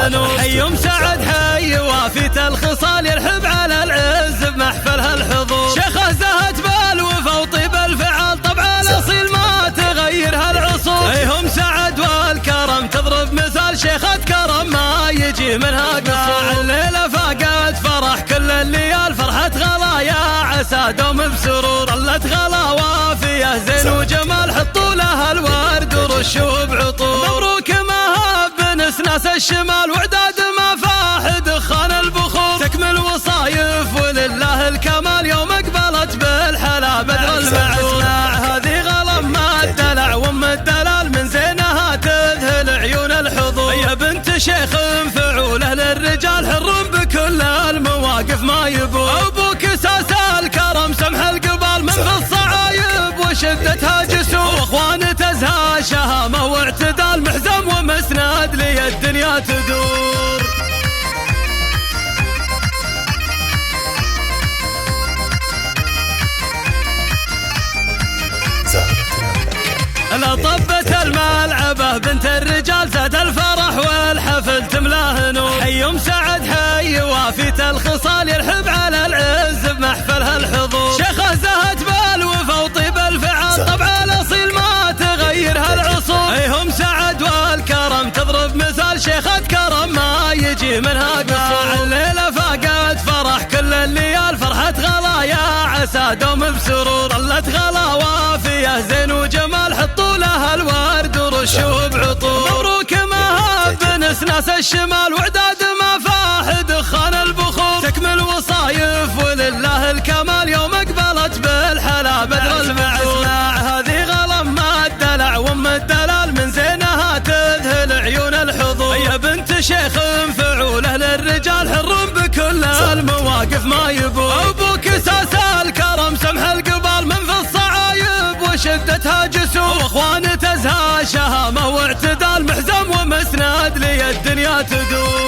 نور. حي سعد حي وافيت الخصال يرحب على العز بمحفلها الحضور. شيخه زهت بالوفا وطيب الفعال طبع الاصيل ما تغيرها العصور. هم سعد والكرم تضرب مثال شيخة كرم ما يجي منها قصور. الليلة فاقت فرح كل الليال فرحة غلا يا عسى دوم بسرور. ظلت غلا وافية زين وجمال حطوا لها الورد ورشوا بعطور. مبروك ما هب نسناس الشمال وعداد ما فاح دخان البخور. تكمل وصايف ولله الكمال يوم اقبلت بالحلا بدر المعسول. هذه غلم ما الدلع وام الدلال من زينها تذهل عيون الحضور. يا بنت شيخ فعوله للرجال حر بكل المواقف ما يبور. ابوك اساس الكرم سمح القبال من في الصعايب وشدتها جسور. واخوان تزهى شهامه واعتدال محزم ومسند لي الدنيا تدور. لا طبت الملعبة بنت الرجال زاد الفرح والحفل تملاه نور. حي سعد حي وافيت الخصال يرحب على العز بمحفلها الحضور. شيخه زهت بالوفا وطيب الفعال طبع الاصيل ما تغيرها العصور. هم سعد والكرم تضرب مثال شيخة كرم ما يجي منها قصور. الليلة فاقت فرح كل الليال فرحة غلا يا عسى دوم بسرور. ظلت غلا وافية زين وجمال حطوا لها الورد ورشوا بعطور. مبروك ما هب نسناس الشمال وعداد ما فاح دخان البخور. تكمل وصايف ولله الكمال يوم اقبلت بالحلا بدر المعسول. هذه غلم ما الدلع وام الدلال من زينها تذهل عيون الحضور. يا بنت شيخ فعوله للرجال حر بكل المواقف ما يبور. ابوك اساس الكرم سمح القبال من في الصعايب وشدتها جسور. واخوان تزهى شهامه واعتدال محزم ومسند لي الدنيا تدور.